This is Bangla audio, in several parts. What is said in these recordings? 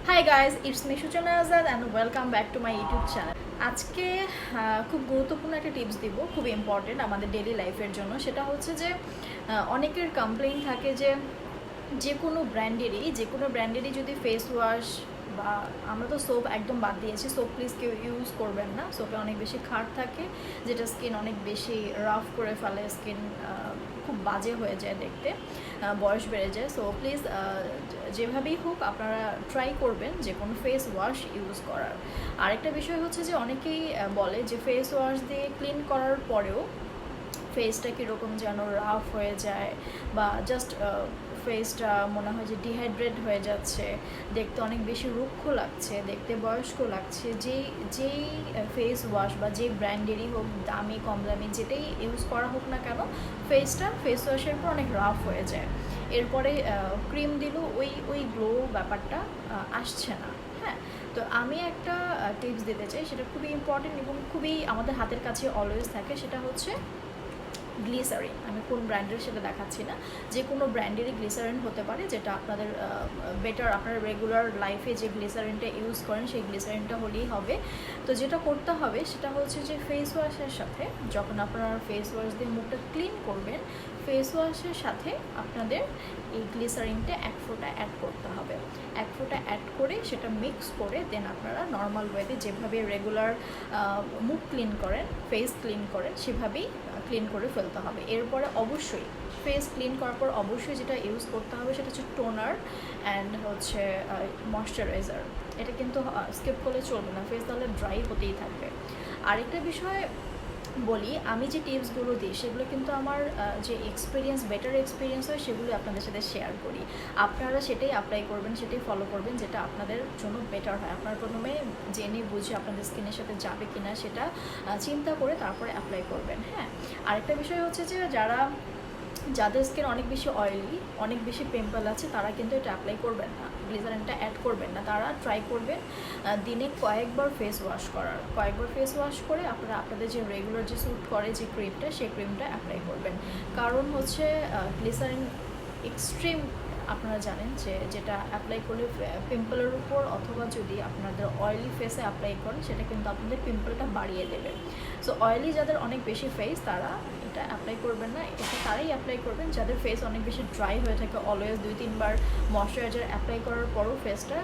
Hi guys, it's me Suchona Azad and welcome back to my YouTube channel. আজকে খুব গুরুত্বপূর্ণ একটা টিপস দিব, খুব ইম্পর্টেন্ট আমাদের ডেইলি লাইফের জন্য। সেটা হচ্ছে যে অনেকের কমপ্লেইন থাকে যে যে কোনো ব্র্যান্ডেরই যদি ফেস ওয়াশ বা আমরা তো সোপ একদম বাদ দিয়েছি, সোপ প্লিজ কেউ ইউজ করবেন না। সোপে অনেক বেশি ক্ষার থাকে, যেটা স্কিন অনেক বেশি রাফ করে ফেলে, স্কিন খুব বাজে হয়ে যায় দেখতে, বয়স বেড়ে যায়। সো প্লিজ যেভাবেই হোক আপনারা ট্রাই করবেন যে কোনো ফেস ওয়াশ ইউজ করার। আরেকটা বিষয় হচ্ছে যে অনেকেই বলে যে ফেস ওয়াশ দিয়ে ক্লিন করার পরেও ফেসটা কীরকম যেন রাফ হয়ে যায় বা জাস্ট ফেসটা মনে হয় যে ডিহাইড্রেট হয়ে যাচ্ছে, দেখতে অনেক বেশি রুক্ষ লাগছে, দেখতে বয়স্ক লাগছে। যেই ফেস ওয়াশ বা যেই ব্র্যান্ডেরই হোক, দামি কম দামি যেটাই ইউজ করা হোক না কেন, ফেস ওয়াশের পর অনেক রাফ হয়ে যায়। এরপরে ক্রিম দিলেও ওই গ্লো ব্যাপারটা আসছে না। হ্যাঁ, তো আমি একটা টিপস দিতে চাই, সেটা খুবই ইম্পর্টেন্ট এবং খুবই আমাদের হাতের কাছে অলওয়েজ থাকে। সেটা হচ্ছে গ্লিসারিন। আমি কোন ব্র্যান্ডের সেটা দেখাচ্ছি না, যে কোনো ব্র্যান্ডেরই গ্লিসারিন হতে পারে, যেটা আপনাদের বেটার, আপনার রেগুলার লাইফে যে গ্লিসারিনটা ইউজ করেন সেই গ্লিসারিনটা হলেই হবে। তো যেটা করতে হবে সেটা হচ্ছে যে ফেস ওয়াশের সাথে, যখন আপনারা ফেস ওয়াশ দিয়ে মুখটা ক্লিন করবেন, ফেস ওয়াশের সাথে আপনাদের এই গ্লিসারিনটা এক ফোঁটা অ্যাড করতে হবে। এক ফোঁটা অ্যাড করে সেটা মিক্স করে দেন আপনারা নর্মাল ওয়েতে যেভাবে রেগুলার মুখ ক্লিন করেন, ফেস ক্লিন করেন, সেভাবেই ক্লিন করে ফেলতে হবে। এরপরে অবশ্যই ফেস ক্লিন করার পর অবশ্যই যেটা ইউজ করতে হবে সেটা হচ্ছে টোনার অ্যান্ড হচ্ছে ময়শ্চারাইজার। এটা কিন্তু স্কিপ করলে চলবে না, ফেস তাহলে ড্রাই হতেই থাকবে। আরেকটা বিষয় বলি, আমি যে টিপসগুলো দিই সেগুলো কিন্তু আমার যে বেটার এক্সপিরিয়েন্স হয় সেগুলো আপনাদের সাথে শেয়ার করি। আপনারা সেটাই অ্যাপ্লাই করবেন, সেটাই ফলো করবেন যেটা আপনাদের জন্য বেটার হয়। আপনারা প্রথমে জেনে বুঝে আপনাদের স্কিনের সাথে যাবে কিনা সেটা চিন্তা করে তারপরে অ্যাপ্লাই করবেন। হ্যাঁ, আরেকটা বিষয় হচ্ছে যে যাদের স্কিন অনেক বেশি অয়েলি, অনেক বেশি পিম্পল আছে, তারা কিন্তু এটা অ্যাপ্লাই করবেন না, গ্লিসারিনটা অ্যাড করবেন না। তারা ট্রাই করবেন দিনে কয়েকবার ফেস ওয়াশ করে আপনারা আপনাদের যে রেগুলার যে স্যুট করে যে ক্রিমটা, সেই ক্রিমটা অ্যাপ্লাই করবেন। কারণ হচ্ছে গ্লিসারিন এক্সট্রিম, আপনারা জানেন যে যেটা অ্যাপ্লাই করলে পিম্পলের উপর, অথবা যদি আপনাদের অয়েলি ফেসে অ্যাপ্লাই করেন সেটা কিন্তু আপনাদের পিম্পলটা বাড়িয়ে দেবে। সো অয়েলি যাদের অনেক বেশি ফেস, তারা এটা অ্যাপ্লাই করবেন না। এটা তারাই অ্যাপ্লাই করবেন যাদের ফেস অনেক বেশি ড্রাই হয়ে থাকে, অলওয়েজ 2-3 বার ময়শ্চারাইজার অ্যাপ্লাই করার পরও ফেসটা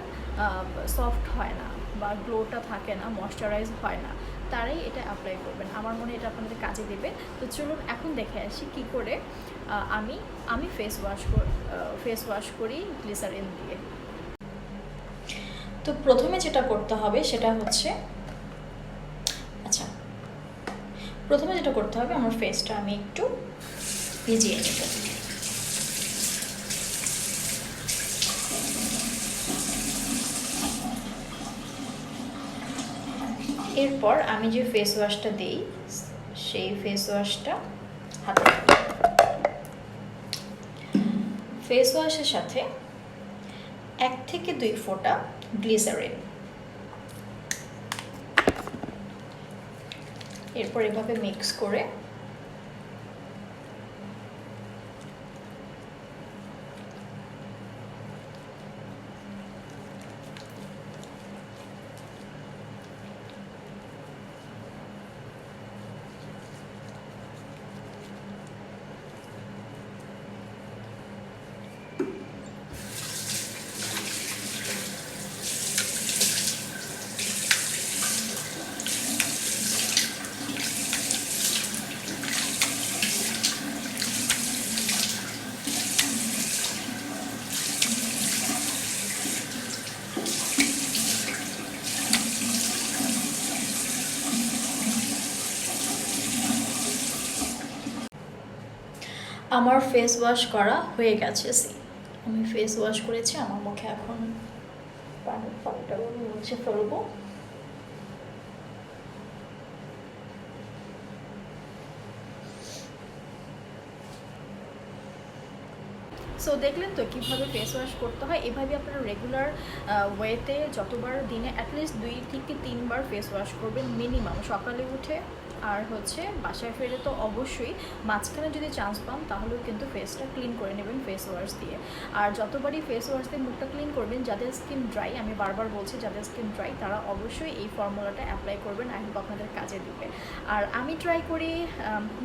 সফট হয় না বা গ্লোটা থাকে না, ময়শ্চারাইজ হয় না, তারাই এটা অ্যাপ্লাই করবেন। আমার মনে হয় এটা আপনাদের কাজে দেবে। তো চলুন এখন দেখে আসি কী করে আমি ফেস ওয়াশ করি গ্লিসারিন দিয়ে। তো প্রথমে যেটা করতে হবে সেটা হচ্ছে আমার ফেসটা আমি একটু ভিজিয়ে নেব। এরপর আমি যে ফেস ওয়াশটা দিই সেই ফেস ওয়াশটা হাতে, ফেস ওয়াশের সাথে 1 থেকে 2 ফোঁটা গ্লিসারিন। এরপর এভাবে মিক্স করে আমার ফেস ওয়াশ করা হয়ে গেছে। আমি ফেস ওয়াশ করেছি, আমার মুখে এখন পানিটা মুছে ফেলবো। সো দেখলেন তো কীভাবে ফেস ওয়াশ করতে হয়। এভাবে আপনারা রেগুলার ওয়েতে যতবার দিনে অ্যাটলিস্ট 2 থেকে 3 বার ফেস ওয়াশ করবেন মিনিমাম। সকালে উঠে আর হচ্ছে বাসায় ফিরে তো অবশ্যই মাঝখানে যদি চান্স পান তাহলেও কিন্তু ফেসটা ক্লিন করে নেবেন ফেস ওয়াশ দিয়ে। আর যতবারই ফেস ওয়াশ দিয়ে মুখটা ক্লিন করবেন, যাদের স্কিন ড্রাই, আমি বারবার বলছি যাদের স্কিন ড্রাই তারা অবশ্যই এই ফর্মুলাটা অ্যাপ্লাই করবেন, আই হোপ আপনাদের কাজে দিবে। আর আমি ট্রাই করি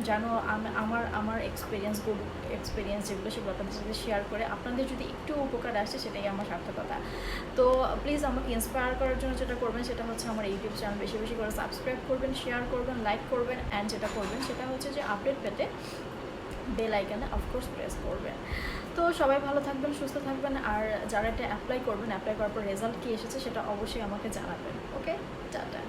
যেন আমার এক্সপিরিয়েন্স, গুড এক্সপিরিয়েন্স যেগুলো সেগুলো আপনাদের সাথে শেয়ার করে আপনাদের যদি একটু উপকার আসে সেটাই আমার সার্থকতা। তো প্লিজ আমাকে ইন্সপায়ার করার জন্য যেটা করবেন সেটা হচ্ছে আমার ইউটিউব চ্যানেল বেশি বেশি করে সাবস্ক্রাইব করবেন, শেয়ার করবেন, লাইক করবেন, অ্যান্ড যেটা করবেন সেটা হচ্ছে যে আপডেট পেতে বেল আইকনে অফকোর্স প্রেস করবেন। তো সবাই ভালো থাকবেন, সুস্থ থাকবেন, আর যারা এটা অ্যাপ্লাই করবেন, অ্যাপ্লাই করার পর রেজাল্ট কী এসেছে সেটা অবশ্যই আমাকে জানাবেন। ওকে, টাটা।